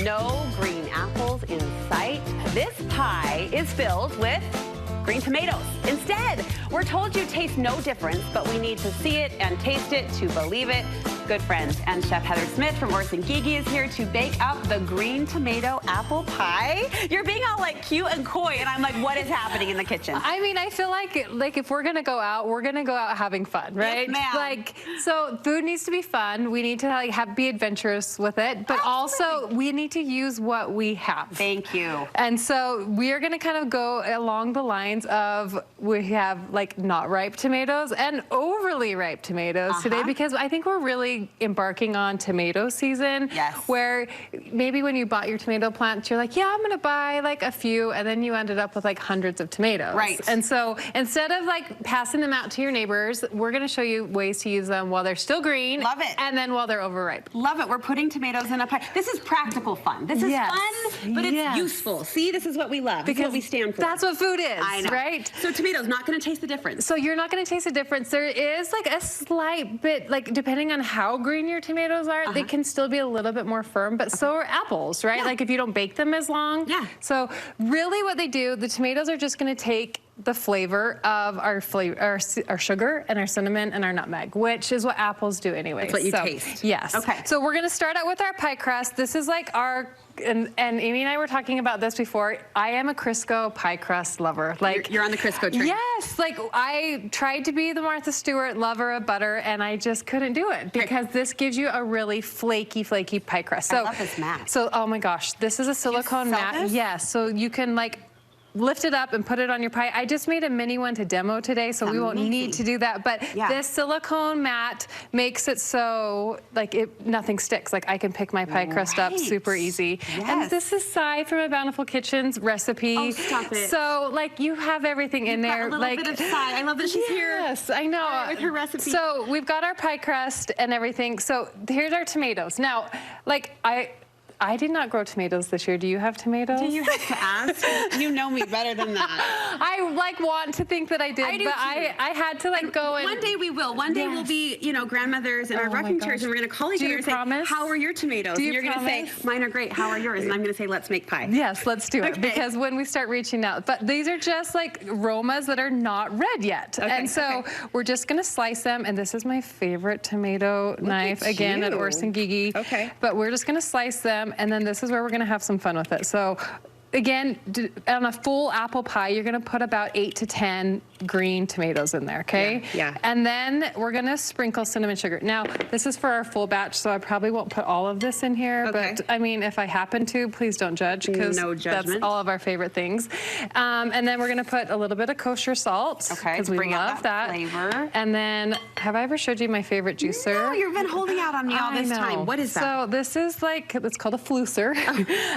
no green apples in sight. This pie is filled with green tomatoes. Instead, we're told you taste no difference, but we need to see it and taste it to believe it. Good friend and Chef Heather Smith from Orson Gygi is here to bake up the green tomato apple pie. You're being all like cute and coy, and I'm like, what is happening in the kitchen? I mean, I feel like if we're gonna go out, we're gonna go out having fun, right? Yes, ma'am. So food needs to be fun. We need to be adventurous with it, but also we need to use what we have. Thank you. And so we are gonna kind of go along the lines of we have like not ripe tomatoes and overly ripe tomatoes today, because I think we're really embarking on tomato season. Yes. Where maybe when you bought your tomato plants, you're like, yeah, I'm gonna buy like a few, and then you ended up with like hundreds of tomatoes. Right. And so instead of like passing them out to your neighbors, we're gonna show you ways to use them while they're still green. Love it. And then while they're overripe. Love it. We're putting tomatoes in a pie. This is practical fun. This is fun, but it's useful. See, this is what we love. This is what we stand for. That's what food is, I know. right? So tomatoes, not gonna taste the difference. So you're not gonna taste the difference. There is like a slight bit, like depending on how green your tomatoes are, they can still be a little bit more firm, but so are apples, right? Like if you don't bake them as long. Yeah. So really what they do, the tomatoes are just gonna take the flavor of our sugar and our cinnamon and our nutmeg, which is what apples do anyway. That's what you taste. Yes. Okay. So we're gonna start out with our pie crust. This is like our, and Amy and I were talking about this before. I am a Crisco pie crust lover. Like you're on the Crisco train. Yes. Like I tried to be the Martha Stewart lover of butter, and I just couldn't do it because this gives you a really flaky pie crust. So, I love this mat. So, oh my gosh, this is a silicone mat. This? Yes. So you can like lift it up and put it on your pie. I just made a mini one to demo today, so we won't need to do that. But this silicone mat makes it so like nothing sticks. Like I can pick my pie crust up super easy. Yes. And this is Cy from A Bountiful Kitchen's recipe. Oh, stop it. So like you have everything in there. Got a little like bit of Cy. I love that she's here. Yes, I know. With her recipe. So we've got our pie crust and everything. So here's our tomatoes. Now, like I did not grow tomatoes this year. Do you have tomatoes? Do you have to ask? You know me better than that. I like want to think that I did, I do but too. I had to like go and one day we will. One day we'll be, you know, grandmothers in our rocking chairs, and we're going to call each other and say, "How are your tomatoes?" And you're going to say, "Mine are great. How are yours?" And I'm going to say, "Let's make pie." Yes, let's do it because when we start reaching out, but these are just like Romas that are not red yet, and so we're just going to slice them. And this is my favorite tomato knife again at Orson Gygi. Okay, but we're just going to slice them, and then this is where we're going to have some fun with it. So again, on a full apple pie, you're going to put about 8 to 10 green tomatoes in there, okay? Yeah. And then we're going to sprinkle cinnamon sugar. Now, this is for our full batch, so I probably won't put all of this in here, but I mean, if I happen to, please don't judge, because that's all of our favorite things. And then we're going to put a little bit of kosher salt, because we love that flavor. And then, have I ever showed you my favorite juicer? No, you've been holding out on me all this time. What is that? So this is like, it's called a flusser.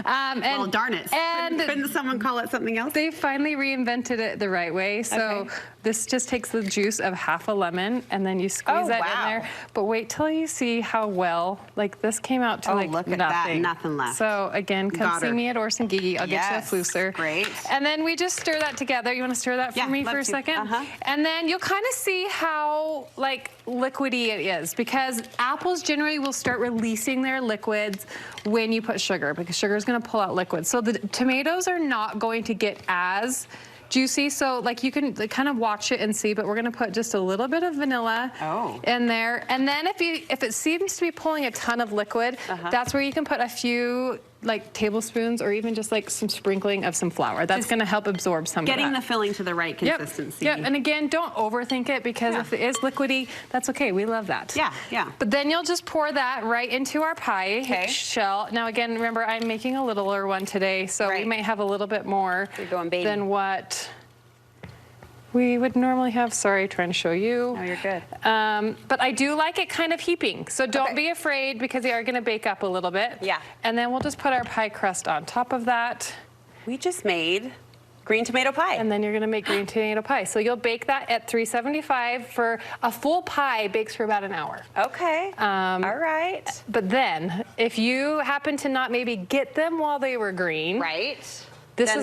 Well, darn it. Couldn't someone call it something else? They finally reinvented it the right way. So this just takes the juice of half a lemon, and then you squeeze that in there. But wait till you see how well, like this came out to like look at nothing. That, nothing left. So again, come see me at Orson Gygi. I'll get you a flusser. Great. And then we just stir that together. You want to stir that for me for a second? And then you'll kind of see how like liquidy it is, because apples generally will start releasing their liquids when you put sugar, because sugar is going to pull out liquids. So the tomatoes are not going to get as juicy, so like you can kind of watch it and see, but we're going to put just a little bit of vanilla in there. And then if it seems to be pulling a ton of liquid, that's where you can put a few like tablespoons or even just like some sprinkling of some flour. That's going to help absorb some of that. Getting the filling to the right consistency. Yep, and again, don't overthink it, because if it is liquidy, that's okay. We love that. Yeah. But then you'll just pour that right into our pie shell. Now again, remember, I'm making a littler one today, so we might have a little bit more than what we would normally have. Sorry, trying to show you. No, you're good. But I do like it kind of heaping, so don't be afraid, because they are going to bake up a little bit. Yeah. And then we'll just put our pie crust on top of that. We just made green tomato pie. And then you're going to make green tomato pie. So you'll bake that at 375 for a full pie. Bakes for about an hour. Okay. All right. But then, if you happen to not maybe get them while they were green, This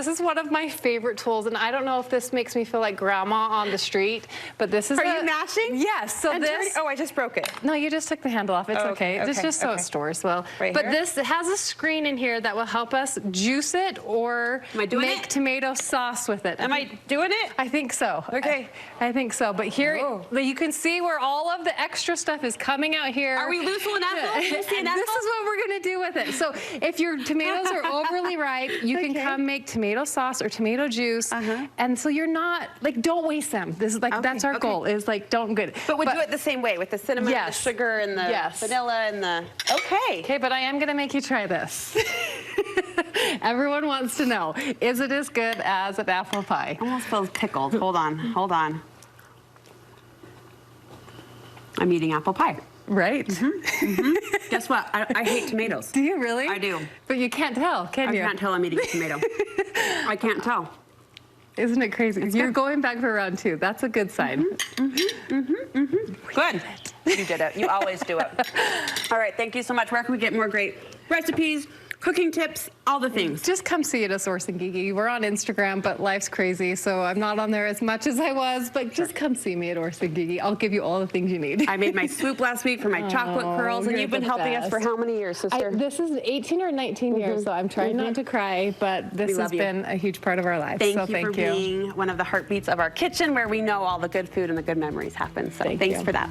is one of my favorite tools, and I don't know if this makes me feel like grandma on the street, but this is. Are you mashing? Yes. So this. Oh, I just broke it. No, you just took the handle off. It's okay. It's just so it stores well. Right but here? this has a screen in here that will help us juice it or make tomato sauce with it. Am I doing it? I think so. Okay. I think so. But here, you can see where all of the extra stuff is coming out here. Are we loose an apple? This is what we're going to do with it. So if your tomatoes are overly ripe, you can come make tomato sauce or tomato juice. And so you're not, like, don't waste them. This is like, that's our goal, is like, don't get it. But we do it the same way with the cinnamon, and the sugar, and the vanilla, and the, Okay, but I am going to make you try this. Everyone wants to know, is it as good as an apple pie? Almost feels pickled. Hold on. I'm eating apple pie. Right? Guess what? I hate tomatoes. Do you really? I do. But you can't tell, can you? I can't tell I'm eating a tomato. I can't tell. Isn't it crazy? You're going back for round 2. That's a good sign. Good. You did it. You always do it. All right, thank you so much. Where can we get more great recipes, cooking tips, all the things? Just come see it at Orson Gygi. We're on Instagram, but life's crazy, so I'm not on there as much as I was, but just come see me at Orson Gygi. I'll give you all the things you need. I made my swoop last week for my chocolate pearls, and you've been helping us for how many years, sister? This is 18 or 19 years, so I'm trying not to cry, but this has been a huge part of our lives. Thank you for being one of the heartbeats of our kitchen, where we know all the good food and the good memories happen. So thanks for that.